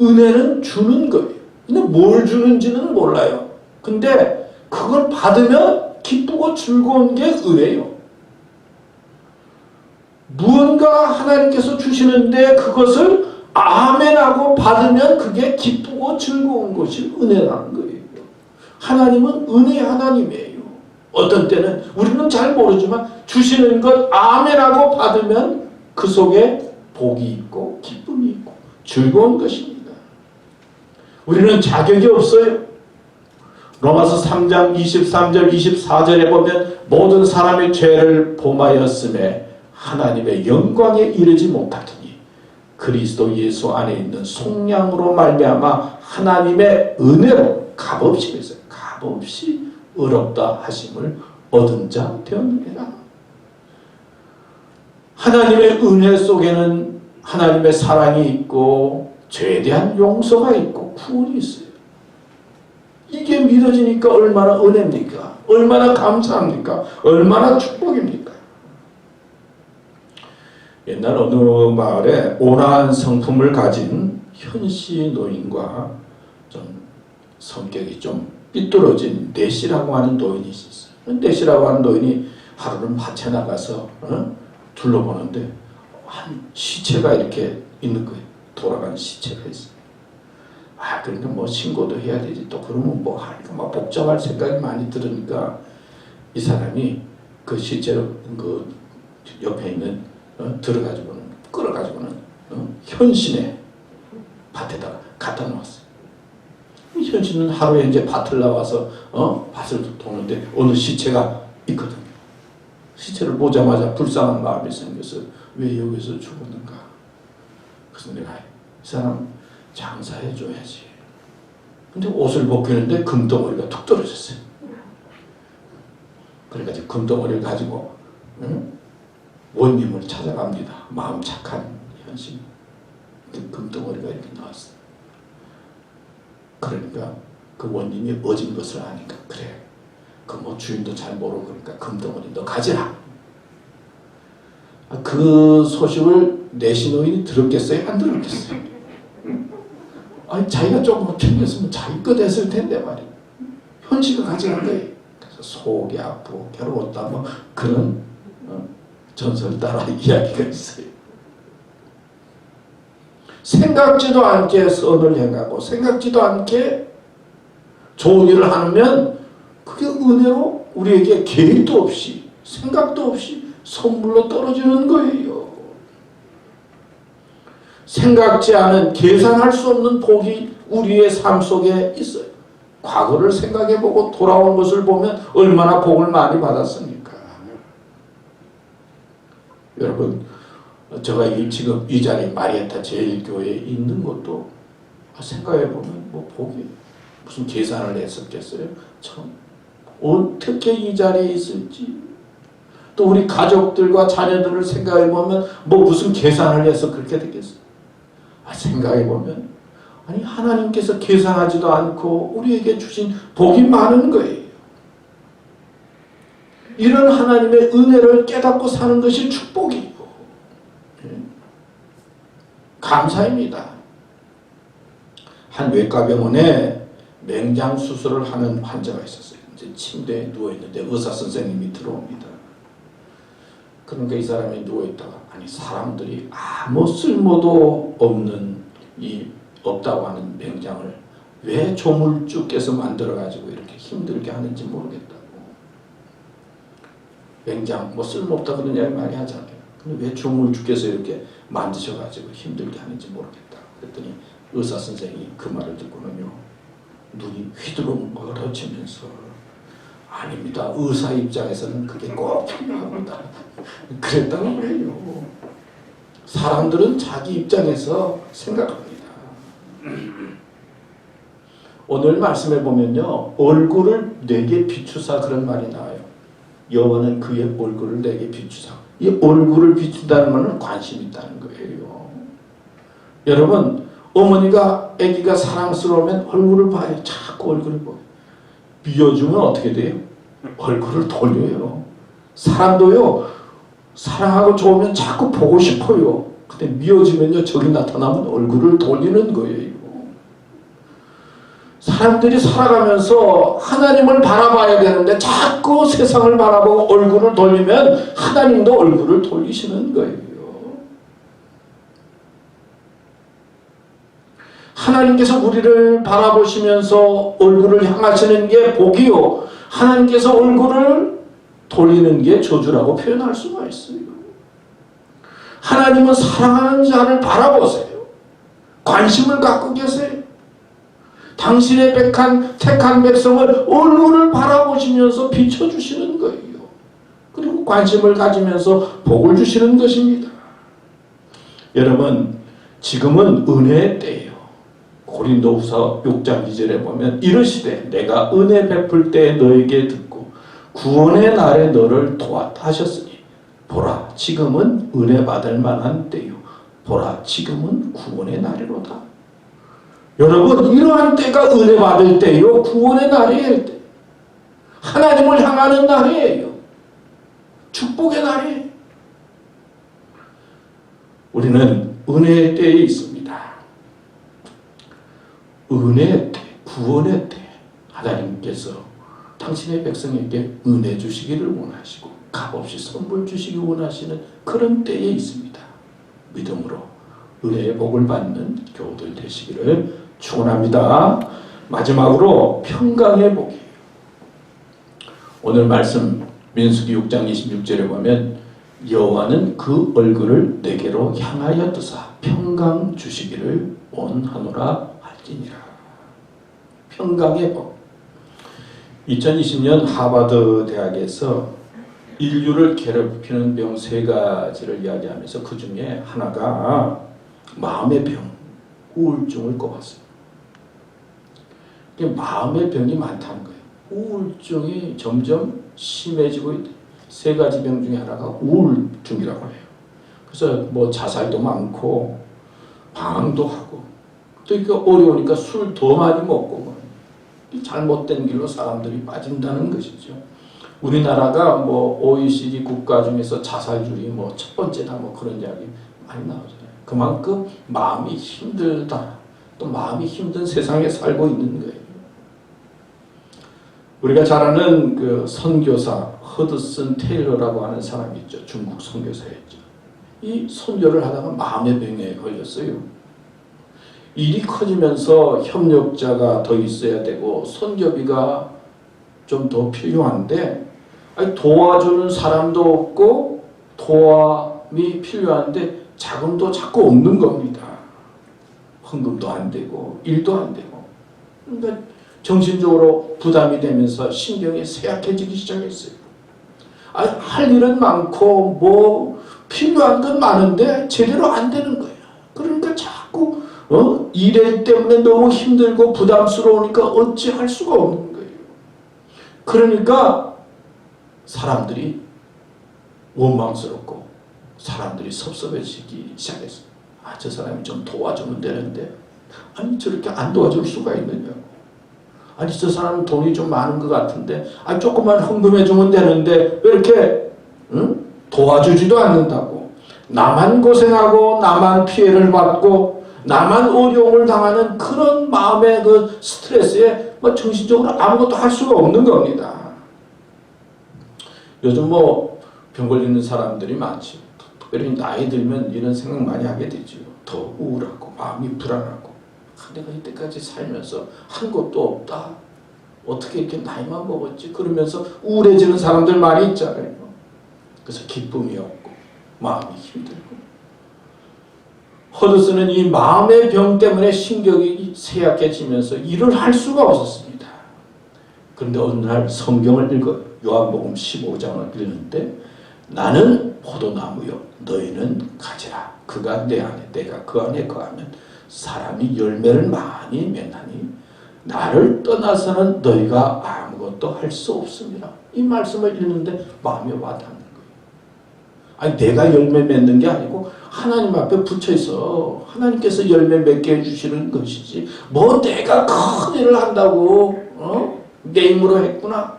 은혜는 주는 거예요. 근데 뭘 주는지는 몰라요. 근데 그걸 받으면 기쁘고 즐거운 게 은혜예요. 무언가 하나님께서 주시는데 그것을 아멘하고 받으면 그게 기쁘고 즐거운 것이 은혜라는 거예요. 하나님은 은혜의 하나님이에요. 어떤 때는 우리는 잘 모르지만 주시는 것 아멘하고 받으면 그 속에 복이 있고 기쁨이 있고 즐거운 것입니다. 우리는 자격이 없어요. 로마서 3장 23절 24절에 보면 모든 사람의 죄를 범하였음에 하나님의 영광에 이르지 못하더니 그리스도 예수 안에 있는 속량으로 말미암아 하나님의 은혜로 값없이 했어요. 값없이 의롭다 하심을 얻은 자 되었느니라. 하나님의 은혜 속에는 하나님의 사랑이 있고 죄에 대한 용서가 있고 구원이 있어요. 이게 믿어지니까 얼마나 은혜입니까? 얼마나 감사합니까? 얼마나 축복입니까? 옛날 어느 마을에 온화한 성품을 가진 현씨 노인과 좀 성격이 좀 삐뚤어진 내시라고 하는 노인이 있었어요. 내시라고 하는 노인이 하루는 밭에 나가서 둘러보는데 한 시체가 이렇게 있는 거예요. 돌아가는 시체가 있어요. 그러니까 뭐 신고도 해야 되지. 또 그러면 뭐 하니까 막 복잡할 생각이 많이 들으니까 이 사람이 그 시체로 그 옆에 있는 들어가지고는 끌어가지고는 현신의 밭에다가 갖다 놓았어요. 현신은 하루에 이제 밭을 나와서 밭을 도는데 어느 시체가 있거든요. 시체를 보자마자 불쌍한 마음이 생겨서 왜 여기서 죽었는가? 그래서 내가 이 사람 장사해 줘야지. 근데 옷을 벗기는데 금덩어리가 툭 떨어졌어요. 그러니까 금덩어리를 가지고 원님을 찾아갑니다. 마음 착한 현신. 금덩어리가 이렇게 나왔어요. 그러니까 그 원님이 어진 것을 아니까 그래. 그 뭐 주인도 잘 모르고 그러니까 금덩어리 너 가지라. 그 소식을 내시노인이 들었겠어요? 안 들었겠어요? 자기가 조금 챙겼으면 자기 것 했을 텐데 말이에요. 현실을 가져간 거예요. 그래서 속이 아프고 괴로웠다 뭐 그런 전설 따라 이야기가 있어요. 생각지도 않게 선을 행하고 생각지도 않게 좋은 일을 하면 그게 은혜로 우리에게 계획도 없이 생각도 없이 선물로 떨어지는 거예요. 생각지 않은 계산할 수 없는 복이 우리의 삶 속에 있어요. 과거를 생각해보고 돌아온 것을 보면 얼마나 복을 많이 받았습니까? 여러분, 제가 지금 이 자리에 마리아타 제일교회에 있는 것도 생각해보면 뭐 복이 무슨 계산을 했었겠어요? 참 어떻게 이 자리에 있을지 또 우리 가족들과 자녀들을 생각해보면 뭐 무슨 계산을 해서 그렇게 되겠어요? 생각해보면 하나님께서 계산하지도 않고 우리에게 주신 복이 많은 거예요. 이런 하나님의 은혜를 깨닫고 사는 것이 축복이고 감사입니다. 한 외과병원에 맹장 수술을 하는 환자가 있었어요. 이제 침대에 누워있는데 의사 선생님이 들어옵니다. 그러니까 이 사람이 누워있다가 사람들이 아무 쓸모도 없는 이 없다고 하는 맹장을 왜 조물주께서 만들어가지고 이렇게 힘들게 하는지 모르겠다고. 맹장 뭐 쓸모없다 그런 이야기 많이 하잖아요. 근데 왜 조물주께서 이렇게 만드셔가지고 힘들게 하는지 모르겠다. 그랬더니 의사 선생이 그 말을 듣고는요, 눈이 휘두렁거려지면서 아닙니다. 의사 입장에서는 그게 꼭 필요합니다. 그랬다는 거예요. 사람들은 자기 입장에서 생각합니다. 오늘 말씀에 보면요, 얼굴을 내게 비추사 그런 말이 나와요. 여호와는 그의 얼굴을 내게 비추사. 이 얼굴을 비춘다는 말은 관심이 있다는 거예요. 여러분, 어머니가 아기가 사랑스러우면 얼굴을 봐요. 자꾸 얼굴을 봐요. 미워주면 어떻게 돼요? 얼굴을 돌려요. 사람도요, 사랑하고 좋으면 자꾸 보고 싶어요. 근데 미워지면요, 적이 나타나면 얼굴을 돌리는 거예요. 사람들이 살아가면서 하나님을 바라봐야 되는데 자꾸 세상을 바라보고 얼굴을 돌리면 하나님도 얼굴을 돌리시는 거예요. 하나님께서 우리를 바라보시면서 얼굴을 향하시는 게 복이요, 하나님께서 얼굴을 돌리는 게 저주라고 표현할 수가 있어요. 하나님은 사랑하는 자를 바라보세요. 관심을 갖고 계세요. 당신의 택한 백성을 얼굴을 바라보시면서 비춰주시는 거예요. 그리고 관심을 가지면서 복을 주시는 것입니다. 여러분, 지금은 은혜의 때예요. 고린도후서 6장 2절에 보면 이르시되 내가 은혜 베풀 때 너에게 듣고 구원의 날에 너를 도왔다 하셨으니 보라 지금은 은혜 받을 만한 때요 보라 지금은 구원의 날이로다. 여러분, 이러한 때가 은혜 받을 때요, 구원의 날이에요. 하나님을 향하는 날이에요. 축복의 날이에요. 우리는 은혜의 때에 있습니다. 은혜의 때, 구원의 때, 하나님께서 당신의 백성에게 은혜 주시기를 원하시고 값없이 선물 주시기 원하시는 그런 때에 있습니다. 믿음으로 은혜의 복을 받는 교우들 되시기를 축원합니다. 마지막으로 평강의 복이에요. 오늘 말씀 민수기 6장 26절에 보면 여호와는 그 얼굴을 내게로 향하여 드사 평강 주시기를 원하노라 할지니라. 평강의 복. 2020년 하버드 대학에서 인류를 괴롭히는 병 3가지를 이야기하면서 그 중에 하나가 마음의 병, 우울증을 꼽았어요. 마음의 병이 많다는 거예요. 우울증이 점점 심해지고 있다. 3가지 병 중에 하나가 우울증이라고 해요. 그래서 뭐 자살도 많고 방황도 하고 또 이게 어려우니까 술 더 많이 먹고 잘못된 길로 사람들이 빠진다는 것이죠. 우리나라가 뭐 OECD 국가 중에서 자살률이 뭐 첫 번째다 뭐 그런 이야기 많이 나오잖아요. 그만큼 마음이 힘들다. 또 마음이 힘든 세상에 살고 있는 거예요. 우리가 잘 아는 그 선교사 허드슨 테일러라고 하는 사람이 있죠. 중국 선교사였죠. 이 선교를 하다가 마음의 병에 걸렸어요. 일이 커지면서 협력자가 더 있어야 되고 선교비가 좀 더 필요한데 도와주는 사람도 없고 도움이 필요한데 자금도 자꾸 없는 겁니다. 헌금도 안 되고 일도 안 되고 그러니까 정신적으로 부담이 되면서 신경이 쇠약해지기 시작했어요. 할 일은 많고 뭐 필요한 건 많은데 제대로 안 되는 거예요. 그러니까 자꾸 일 때문에 너무 힘들고 부담스러우니까 어찌할 수가 없는 거예요. 그러니까 사람들이 원망스럽고 사람들이 섭섭해지기 시작했어요. 저 사람이 좀 도와주면 되는데 저렇게 안 도와줄 수가 있느냐고. 저 사람은 돈이 좀 많은 것 같은데 조금만 헌금해주면 되는데 왜 이렇게 도와주지도 않는다고. 나만 고생하고 나만 피해를 받고 나만 어려움을 당하는 그런 마음의 그 스트레스에 정신적으로 아무것도 할 수가 없는 겁니다. 요즘 병 걸리는 사람들이 많죠. 특별히 나이 들면 이런 생각 많이 하게 되죠. 더 우울하고 마음이 불안하고 내가 이때까지 살면서 한 것도 없다. 어떻게 이렇게 나이만 먹었지? 그러면서 우울해지는 사람들 많이 있잖아요. 그래서 기쁨이 없고 마음이 힘들고. 허드슨은 이 마음의 병 때문에 신경이 쇠약해지면서 일을 할 수가 없었습니다. 그런데 어느 날 성경을 읽어 요한복음 15장을 읽는데 나는 포도나무요 너희는 가지라. 그가 내 안에 내가 그 안에 거하면 사람이 열매를 많이 맺나니 나를 떠나서는 너희가 아무것도 할 수 없습니다. 이 말씀을 읽는데 마음이 와닿는 거예요. 아니 내가 열매 맺는 게 아니고 하나님 앞에 붙여 있어. 하나님께서 열매 맺게 해주시는 것이지. 뭐 내가 큰 일을 한다고 내 힘으로 했구나.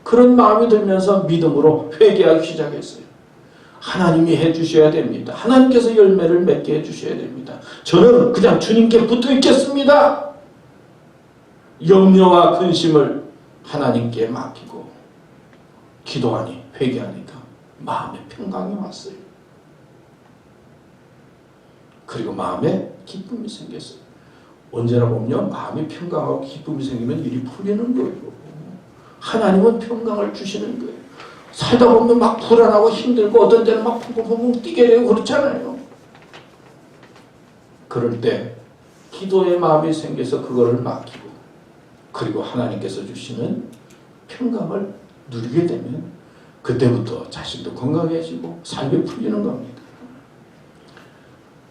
그런 마음이 들면서 믿음으로 회개하기 시작했어요. 하나님이 해주셔야 됩니다. 하나님께서 열매를 맺게 해주셔야 됩니다. 저는 그냥 주님께 붙어 있겠습니다. 염려와 근심을 하나님께 맡기고 기도하니 회개하니까 마음에 평강이 왔어요. 그리고 마음에 기쁨이 생겼어요. 언제나 보면 마음이 평강하고 기쁨이 생기면 일이 풀리는 거예요. 하나님은 평강을 주시는 거예요. 살다 보면 막 불안하고 힘들고 어떤 때는 막 펑펑펑 뛰게 되고 그렇잖아요. 그럴 때 기도의 마음이 생겨서 그거를 맡기고 그리고 하나님께서 주시는 평강을 누리게 되면 그때부터 자신도 건강해지고 삶이 풀리는 겁니다.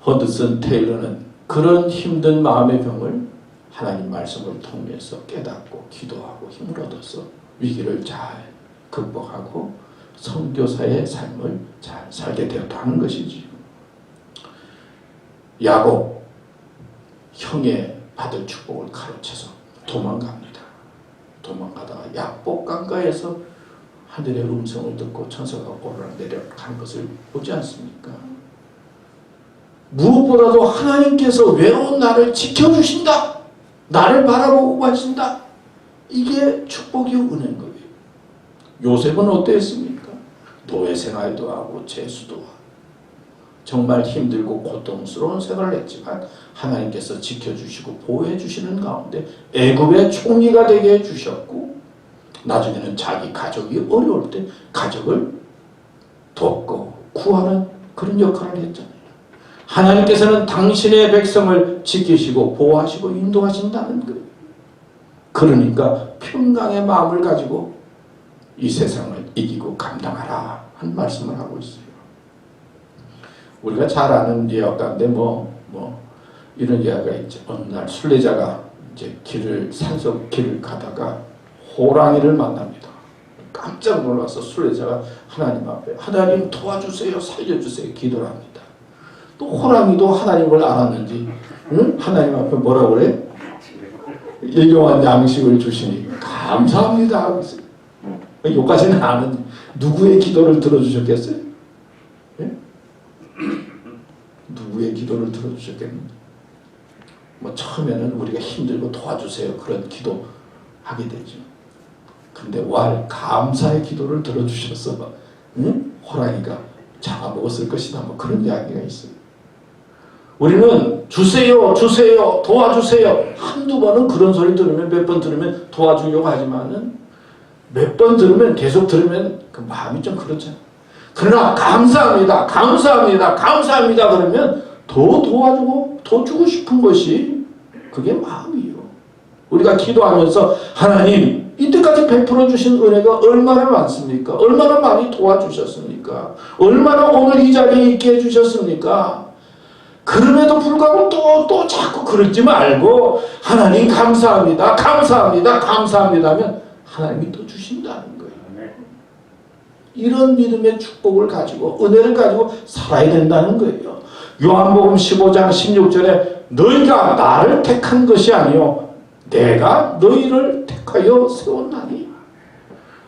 허드슨 테일러는 그런 힘든 마음의 병을 하나님 말씀을 통해서 깨닫고 기도하고 힘을 얻어서 위기를 잘 극복하고 선교사의 삶을 잘 살게 되었다는 것이지요. 야곱 형의 받을 축복을 가로채서 도망갑니다. 도망가다가 약복 강가에서 하늘의 음성을 듣고 천사가 오르락 내려간 것을 보지 않습니까? 무엇보다도 하나님께서 외로운 나를 지켜주신다. 나를 바라보고 가신다. 이게 축복이 은혜인 거예요. 요셉은 어땠습니까? 노예 생활도 하고 재수도 하고 정말 힘들고 고통스러운 생활을 했지만 하나님께서 지켜주시고 보호해 주시는 가운데 애굽의 총리가 되게 해주셨고 나중에는 자기 가족이 어려울 때 가족을 돕고 구하는 그런 역할을 했잖아요. 하나님께서는 당신의 백성을 지키시고 보호하시고 인도하신다는 거예요. 그러니까 평강의 마음을 가지고 이 세상을 이기고 감당하라 한 말씀을 하고 있어요. 우리가 잘 아는 예화 가운데 이런 예화가 있죠. 어느 날 순례자가 이제 산속 길을 가다가 호랑이를 만납니다. 깜짝 놀라서 순례자가 하나님 앞에 하나님 도와주세요, 살려주세요 기도를 합니다. 또 호랑이도 하나님을 알았는지 하나님 앞에 뭐라고 그래? 일용한 양식을 주시니 감사합니다 하고 있어요. 여기까지는 아는 누구의 기도를 들어주셨겠어요? 네? 누구의 기도를 들어주셨겠는지. 처음에는 우리가 힘들고 도와주세요 그런 기도 하게 되죠. 근데 감사의 기도를 들어주셔서 호랑이가 잡아먹었을 것이다 그런 이야기가 있어요. 우리는 주세요 도와주세요 한두 번은 그런 소리 들으면 몇 번 들으면 도와주려고 하지만은 몇 번 들으면 계속 들으면 그 마음이 좀 그렇잖아요. 그러나 감사합니다 그러면 더 도와주고 더 주고 싶은 것이 그게 마음이에요. 우리가 기도하면서 하나님 이때까지 베풀어 주신 은혜가 얼마나 많습니까? 얼마나 많이 도와주셨습니까? 얼마나 오늘 이 자리에 있게 해주셨습니까? 그럼에도 불구하고 또 자꾸 그러지 말고 하나님 감사합니다 하면 하나님이 또 주신다는 거예요. 이런 믿음의 축복을 가지고 은혜를 가지고 살아야 된다는 거예요. 요한복음 15장 16절에 너희가 나를 택한 것이 아니요 내가 너희를 택하여 세웠나니.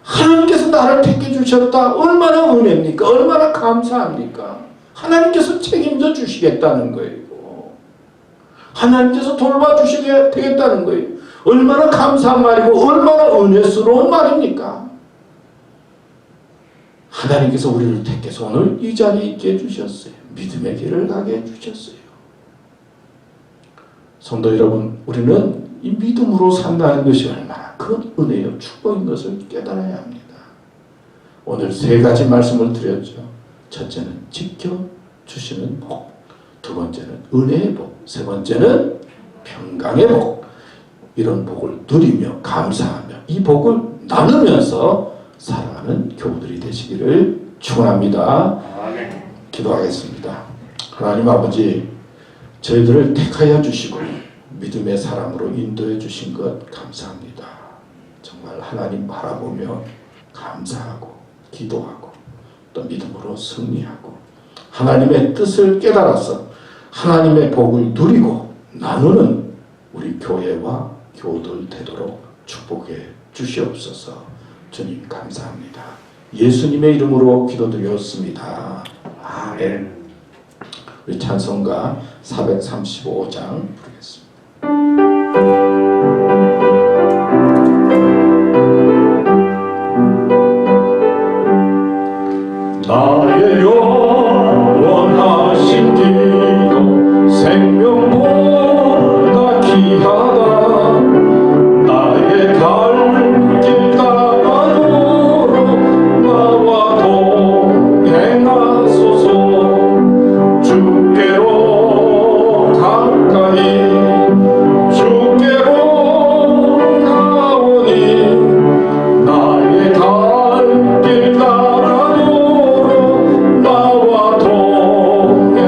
하나님께서 나를 택해 주셨다. 얼마나 은혜입니까? 얼마나 감사합니까? 하나님께서 책임져 주시겠다는 거예요. 하나님께서 돌봐주시게 되겠다는 거예요. 얼마나 감사한 말이고 얼마나 은혜스러운 말입니까? 하나님께서 우리를 택해서 오늘 이 자리에 있게 해주셨어요. 믿음의 길을 가게 해주셨어요. 성도 여러분, 우리는 이 믿음으로 산다는 것이 얼마나 큰 은혜요 축복인 것을 깨달아야 합니다. 오늘 세 가지 말씀을 드렸죠. 첫째는 지켜주시는 복, 두 번째는 은혜의 복, 세 번째는 평강의 복. 이런 복을 누리며 감사하며 이 복을 나누면서 살아가는 교우들이 되시기를 축원합니다. 기도하겠습니다. 하나님 아버지, 저희들을 택하여 주시고 믿음의 사람으로 인도해 주신 것 감사합니다. 정말 하나님 바라보며 감사하고 기도하고 또 믿음으로 승리하고 하나님의 뜻을 깨달아서 하나님의 복을 누리고 나누는 우리 교회와 교우들 되도록 축복해 주시옵소서. 주님 감사합니다. 예수님의 이름으로 기도드렸습니다. 아멘. 우리 찬송가 435장 부르겠습니다. 나의 영원하신 기도 생명보다 귀하다. 나의 갈 길 다가도록 나와 동행하소서. 주께로 가까이 주께로 가오니 나의 갈 길 다가도록 나와 동행하소서.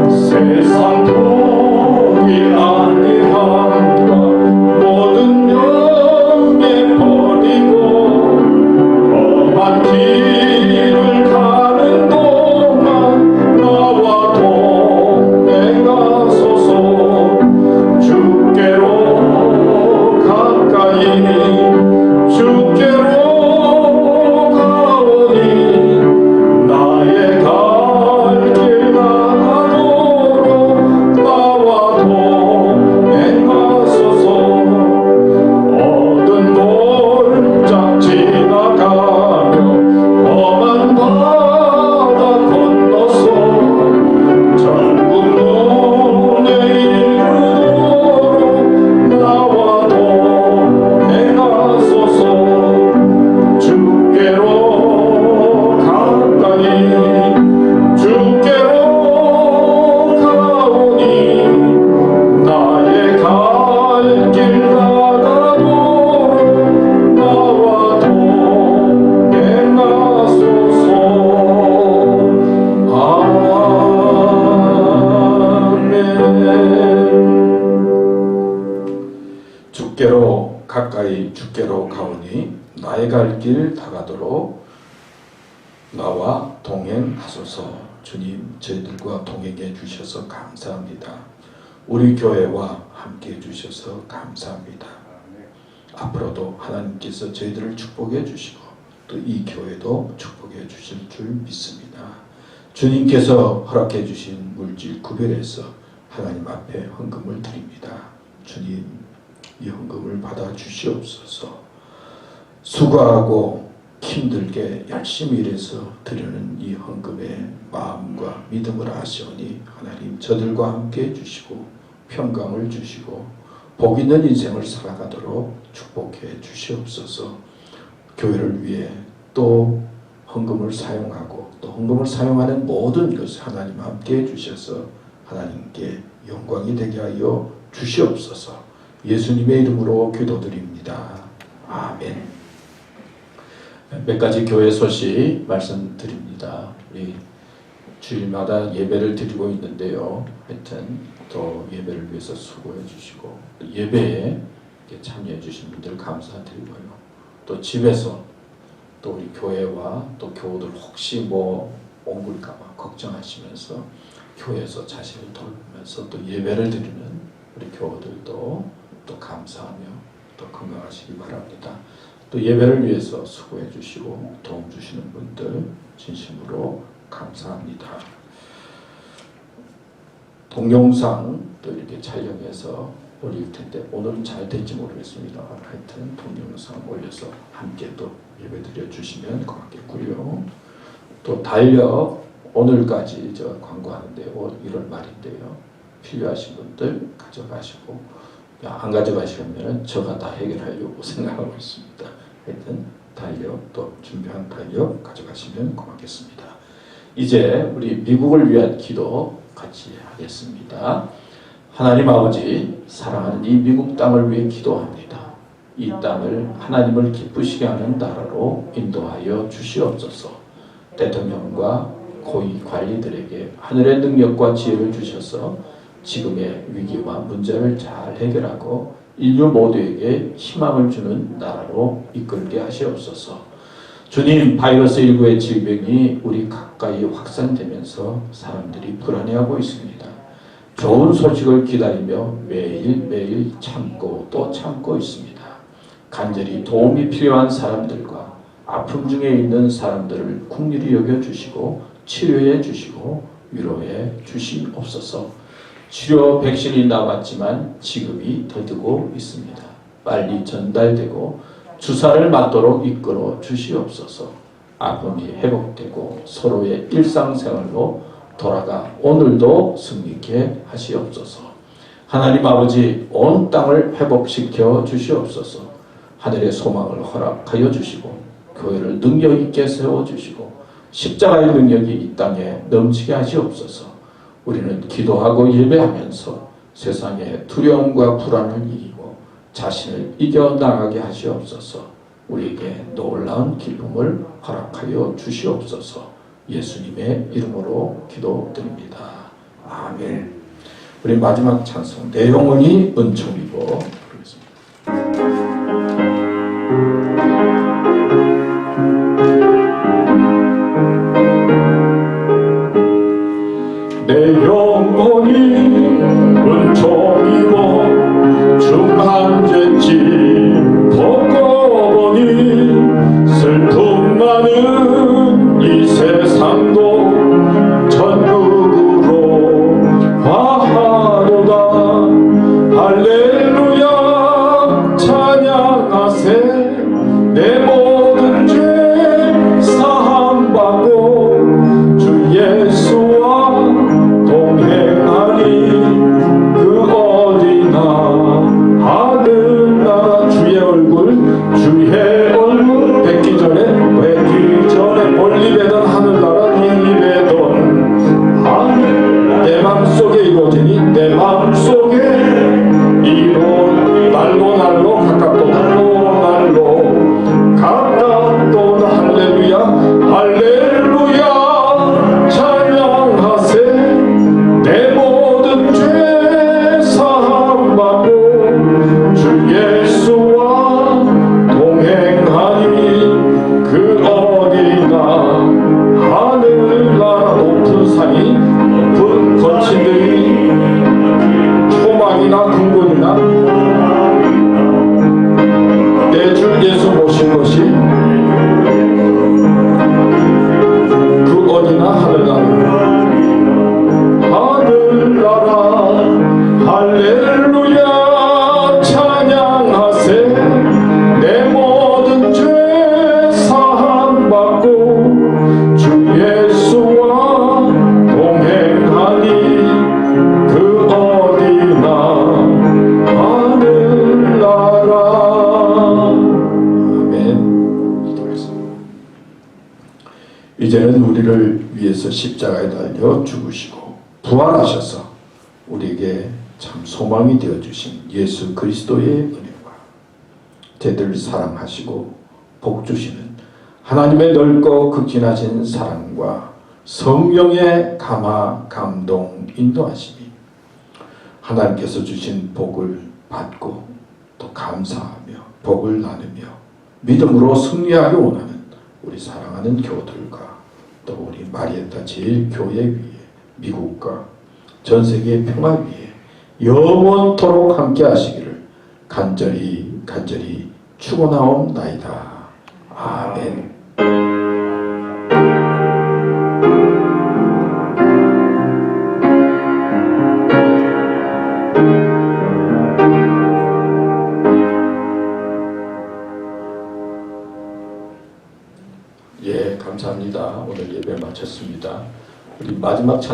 세상 통일 아니함과 모든 명예 버리고 험한 길을 가는 동안 나와 동행하소서. 주께로 가까이 주께로 가오니 나의 갈 길 나가도록 나와 동행하소서. 얻은 골짝 지나가며 험한 바다 건너서 천국 문에 이르도록 나와 동행하소서. 주께로 가까이 주께로 가오니 나의 갈 길 나가도록 나와 동행하소서. 아멘. 주께로 가까이 주께로 가오니 나의 갈 길 다가도록 나와 동행하소서. 주님, 저희들과 동행해 주셔서 감사합니다. 우리 교회와 함께 해 주셔서 감사합니다. 앞으로도 하나님께서 저희들을 축복해 주시고 또 이 교회도 축복해 주실 줄 믿습니다. 주님께서 허락해 주신 물질 구별해서 하나님 앞에 헌금을 드립니다. 주님, 이 헌금을 받아 주시옵소서. 수고하고 힘들게 열심히 일해서 드리는 이 헌금의 마음과 믿음을 아시오니 하나님 저들과 함께 해주시고 평강을 주시고 복 있는 인생을 살아가도록 축복해 주시옵소서. 교회를 위해 또 헌금을 사용하고 또 헌금을 사용하는 모든 것을 하나님 함께 해주셔서 하나님께 영광이 되게 하여 주시옵소서. 예수님의 이름으로 기도드립니다. 아멘. 몇 가지 교회 소식 말씀드립니다. 우리 주일마다 예배를 드리고 있는데요. 하여튼 또 예배를 위해서 수고해 주시고 예배에 참여해 주신 분들 감사드리고요. 또 집에서 또 우리 교회와 또 교우들 혹시 뭐 옮길까봐 걱정하시면서 교회에서 자신을 돌보면서 또 예배를 드리는 우리 교우들도 또 감사하며 또 건강하시기 바랍니다. 또 예배를 위해서 수고해 주시고 도움 주시는 분들 진심으로 감사합니다. 동영상 또 이렇게 촬영해서 올릴 텐데 오늘은 잘 될지 모르겠습니다. 하여튼 동영상 올려서 함께 또 예배 드려 주시면 고맙겠고요. 또 달력 오늘까지 저 광고하는데 1월 말인데요. 필요하신 분들 가져가시고 안 가져가시면 제가 다 해결하려고 생각하고 있습니다. 하여튼 달력 또 준비한 달력 가져가시면 고맙겠습니다. 이제 우리 미국을 위한 기도 같이 하겠습니다. 하나님 아버지, 사랑하는 이 미국 땅을 위해 기도합니다. 이 땅을 하나님을 기쁘시게 하는 나라로 인도하여 주시옵소서. 대통령과 고위 관리들에게 하늘의 능력과 지혜를 주셔서 지금의 위기와 문제를 잘 해결하고 인류 모두에게 희망을 주는 나라로 이끌게 하시옵소서. 주님, 바이러스19의 질병이 우리 가까이 확산되면서 사람들이 불안해하고 있습니다. 좋은 소식을 기다리며 매일매일 참고 또 참고 있습니다. 간절히 도움이 필요한 사람들과 아픔 중에 있는 사람들을 긍휼히 여겨주시고 치료해 주시고 위로해 주시옵소서. 치료 백신이 남았지만 지금이 더디고 있습니다. 빨리 전달되고 주사를 맞도록 이끌어 주시옵소서. 아픔이 회복되고 서로의 일상생활로 돌아가 오늘도 승리케 하시옵소서. 하나님 아버지, 온 땅을 회복시켜 주시옵소서. 하늘의 소망을 허락하여 주시고 교회를 능력 있게 세워주시고 십자가의 능력이 이 땅에 넘치게 하시옵소서. 우리는 기도하고 예배하면서 세상의 두려움과 불안을 이기고 자신을 이겨나가게 하시옵소서. 우리에게 놀라운 기쁨을 허락하여 주시옵소서. 예수님의 이름으로 기도드립니다. 아멘. 우리 마지막 찬송 내 영혼이 은총 입어 부르겠습니다. 내 영혼이 은총 입어 중한 죄짐 벗고보니 슬픔 많은 이 세상도 천국으로 화하도다. 할렐루야 찬양하세. 내 모든 죄 사함받고 주 예수와 동행하니 그 어디나 하늘나라 주의 얼굴 뵙기 전에 멀리 뵈던 하늘나라 이 뵈던 내 맘속에 이루어지니 내 맘속에 날로 가깝도 할렐루야 할렐루야 찬양하세. 내 모든 죄 사함받고 주 예수와 동행하니 그 어디나 하늘나라 높은 산이 높은 거친들이 초막이나 근본이나 내 주 예수 모신 것이 그 어디나 하늘나라 할렐루야 찬양하세. 내 모든 죄 사함받고 주 예수와 동행하니 그 어디나 하늘나라. 아멘. 기도하겠습니다. 이제는 우리를 위해서 십자가에 달려 죽으시고 부활하셔서 우리에게 참 소망이 되어주신 예수 그리스도의 은혜와 저희들을 사랑하시고 복주시는 하나님의 넓고 극진하신 사랑과 성령의 감화 감동 인도하심이 하나님께서 주신 복을 받고 또 감사하며 복을 나누며 믿음으로 승리하기 원하는 우리 사랑하는 교우들과 또 우리 마리에타 제일교회 위에 미국과 전 세계의 평화 위에 영원토록 함께 하시기를 간절히 축원하옵나이다. 아멘. 예, 감사합니다. 오늘 예배 마쳤습니다. 우리 마지막 찬